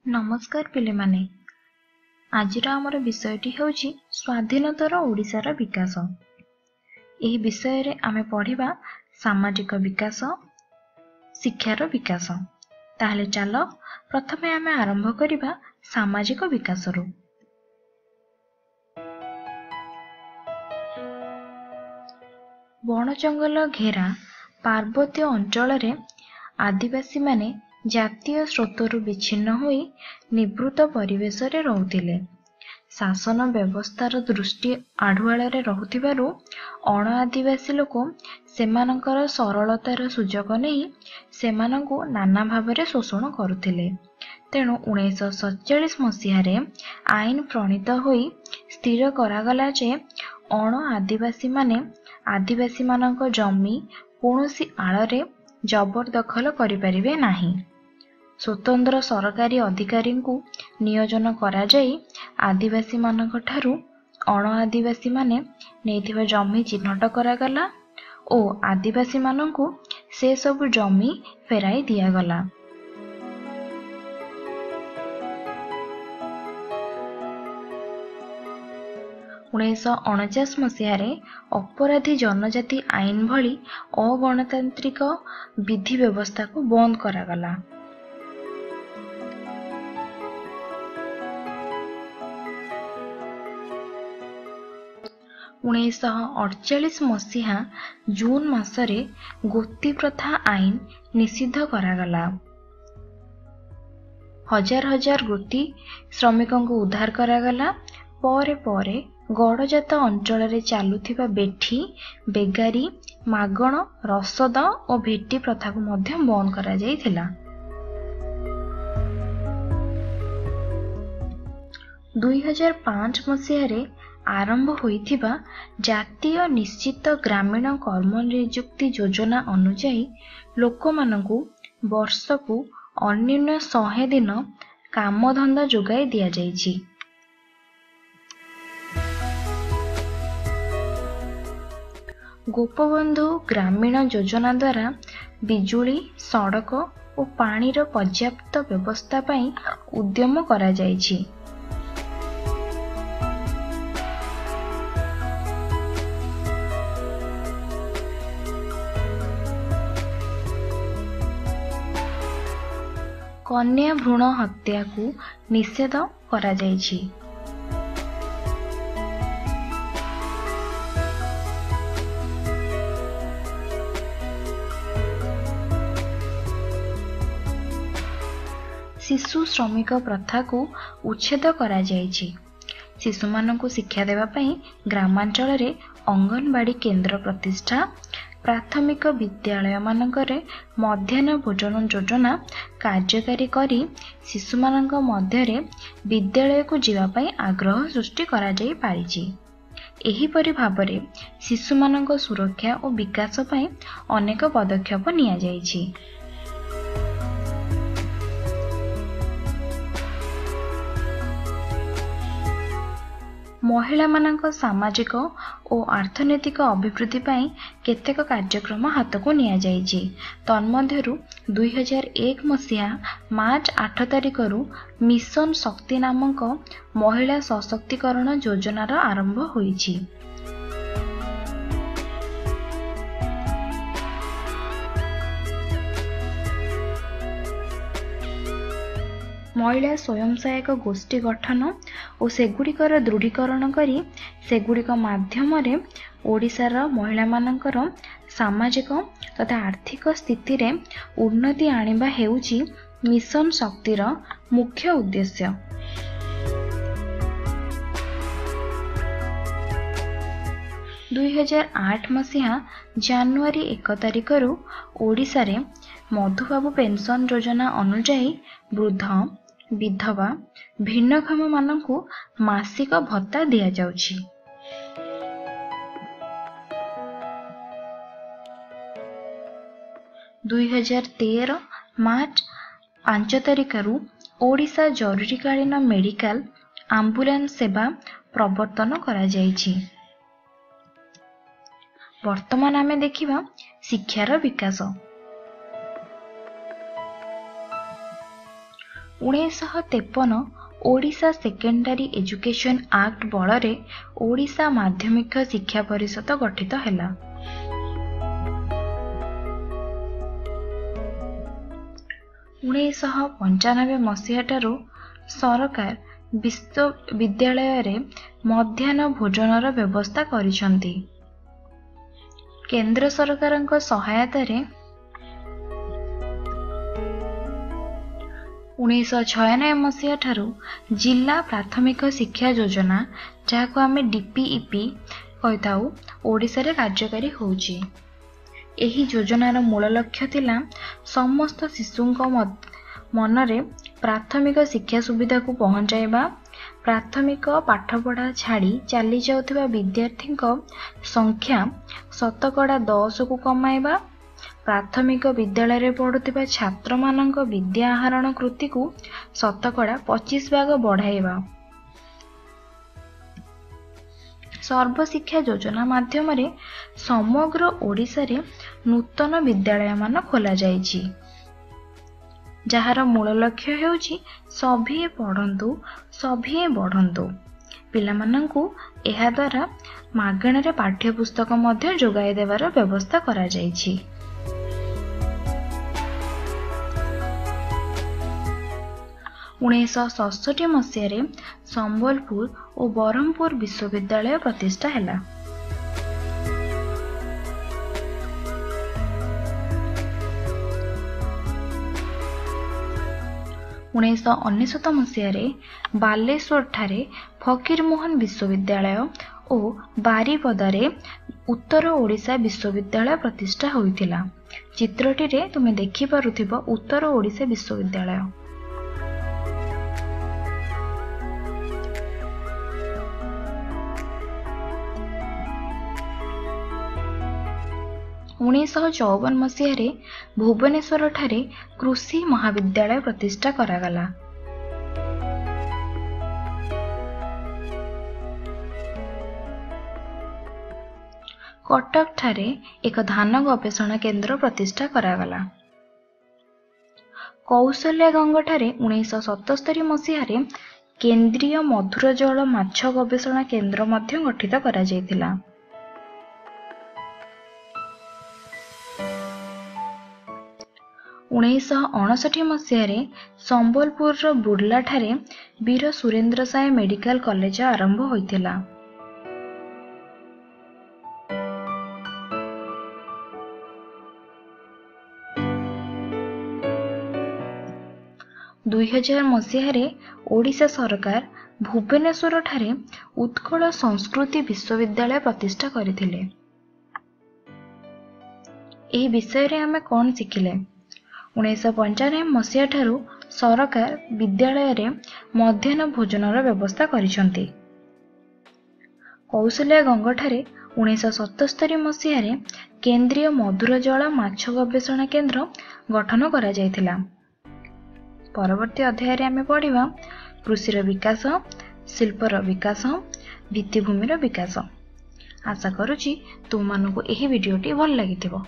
नमस्कार पिले माने। आजिर आमर विषयटी हेउची स्वाधीनतर ओडिशार विकास। एही विषय रे आमे पढ़िबा सामाजिक विकास, शिक्षार विकास। ताहले चलो प्रथमे आमे आरंभ करिबा सामाजिक विकास रु। बण जंगल घेरा पार्वत्य अंचल रे आदिवासी माने जातीय स्रोतरु विच्छिन्न होई निवृत्त परिवेश रे रहुतिले। शासन व्यवस्थार दृष्टि आढ़ुआଳରେ रहुथिबारु अण आदिवासी लोक सेमानकर सरलतार सुजोग नेई सेमानंकु नाना भावरे शोषण करुथिले। तेणु 1947 मसीहारे आईन प्रणीत होई स्थिर करागला जे अण आदिवासी माने आदिवासी मानक जमी कौनसी आଳରେ जबरदखल करिपारिबे नाही। स्वतंत्र सरकारी अधिकारी को नियोजन करा जाई आदिवासी मानक ठारू अण आदिवासी माने नेथिबा जमी चिन्हट करागला ओ आदिवासी मानकु से सब जमी फेराई दियागला। उन्नीस 1949 मसीहारे अपराधी जनजाति आईन भली अगणतांत्रिक विधि व्यवस्था को बंद करागला। 1948 मसीहा जून मासरे गोती प्रथा आईन निषिद्ध करागला। हजार हजार गोती श्रमिकों को उद्धार करागला। परे परे गड़जात अंचल रे चालुथिबा बेठी बेगारी मागण रसद और भेटी प्रथा को मध्य बंद करा जायथिला। 2005 मसीहारे आरंभ होइथिबा जातीय निश्चित ग्रामीण कर्म नियुक्ति योजना अनुसार लोकमानंकु वर्षकु अन्यून 100 दिन काम धंदा जोगाई दिया जायछि। गोपबंधु ग्रामीण योजना द्वारा बिजुली सड़क और पानीर पर्याप्त व्यवस्था पाई उद्यम करा जायछि। कन्या भ्रूण हत्या को निषेध करा जायछि। शिशु श्रमिक प्रथा को उच्छेद करा जायछि। शिशु मानकु शिक्षा देवा पई ग्रामांचल रे अंगनवाड़ी केंद्र प्रतिष्ठा, प्राथमिक विद्यालय मानकरे मध्याह्न भोजन योजना कार्यकारी करी शिशु मानक मध्यरे विद्यालय को जीवा पई आग्रह सृष्टि करा जाई पारिछि। एहीपरि भाबरे शिशु मानक सुरक्षा और विकास पई अनेक पदक्षेप निया जायछि। महिला मानक सामाजिक और अर्थनैतिक अभिवृद्धि पाई केतेक कार्यक्रम हाथ को निया जायछि। तन्मध्यरु 2001 मसीहा मार्च 8 तारिख रु मिशन शक्ति नामक महिला सशक्तिकरण योजनार आरंभ होईछि। महिला स्वयं सहायक गोष्ठी गठन और सेगुड़िकर दृढ़ीकरण करी सेगुड़िक माध्यम रे ओडिशार महिला मानकर सामाजिक तथा आर्थिक स्थिति रे उन्नति आनिबा हेउची मिशन शक्तिर मुख्य उद्देश्य। दुई 2008 मसीहा जनवरी 1 तारिख रु ओडिशा रे मधुबाबू पेंशन योजना अनुଯାयी वृद्ध विधवा भिन्नक्षम मानकु मासिक भत्ता दिया जाउछि। दुई 2013 मार्च 5 तारिख रु ओडिशा जरूरीकालीन मेडिकल आम्बुलांस सेवा प्रवर्तन करा जाइछि। वर्तमान आमे देखिबा शिक्षार विकास। 1953 ओडिशा सेकेंडरी एजुकेशन एक्ट बଳରେ ओडिशा माध्यमिक शिक्षा परिषद गठित हैला। 1995 मसीहा ठारू सरकार विश्वविद्यालय रे मध्याह्न भोजनर व्यवस्था करिसंती। केंद्र सरकारक सहायता रे 1996 मसीहा ठारू जिला प्राथमिक शिक्षा योजना जहाको आमे डीपीईपी कहिताउ ओडिशा रे कार्यकारी होउची। एही योजनार मूल लक्ष्य थिला समस्त शिशुंक मनरे प्राथमिक शिक्षा सुविधा को पहुंचाइबा, प्राथमिक पाठपढ़ा छाड़ी चली जाउथिबा विद्यार्थींक संख्या 10% को कमाइबा, प्राथमिक विद्यालय रे पढ़ुथिबा छात्र मानक विद्या आहरण कृति को 25% बढ़ाइबा। सर्वशिक्षा योजना माध्यम रे समग्र ओडिशा रे नूतन विद्यालय मान खोला जाइछि, जहार मूल लक्ष्य हेउछि सभिए पढ़ंतु सभिए बढ़ंतु। पिलामानंकु एहा द्वारा मागण रे पाठ्यपुस्तक मध्य जोगाई देवार व्यवस्था करा जाइछि। 1967 मसीह संबलपुर और बरहमपुर विश्वविद्यालय प्रतिष्ठा हैला। 1999 मसीह बालेश्वर ठारे फकीरमोहन विश्वविद्यालय और बारिपदारे उत्तर ओडिशा विश्वविद्यालय प्रतिष्ठा होइथिला। चित्रटी रे तुमे देखि पारुथिबो उत्तर ओडिशा विश्वविद्यालय। 1954 मसीह भुवनेश्वर ठारे कृषि महाविद्यालय प्रतिष्ठा करागला। कटक ठारे एक धान गवेषणा केंद्र प्रतिष्ठा करागला। कौशल्यागंग ठारे 1977 मसीह केंद्रीय मधुर जल माछ गवेषणा केंद्र मध्य गठित करा जायतिला। 1959 मसीह संबलपुर बुर्ला ठारे वीर सुरेंद्र साय मेडिकल कॉलेज आरंभ होइतिला। 2000 मसीह ओडिशा सरकार भुवनेश्वर ठारे उत्कल संस्कृति विश्वविद्यालय प्रतिष्ठा करथिले। एही विषय रे हमें कोन सिखिले? 1995 मसीहा ठारू सरकार विद्यालय रे मध्याह्न भोजनर व्यवस्था करिसंती। कौशल्यागंग ठारे 1977 मसीहा केंद्रीय मधुर जल माछ गवेषणा केंद्र गठन करा जायतिला। परवर्ती अध्याय रे हमें पढ़िबा कृषिर विकास, शिल्पर विकास, भित्तिभूमिर विकास। आशा करूची तुम मानकु एही वीडियोटी भल लागिथिबो।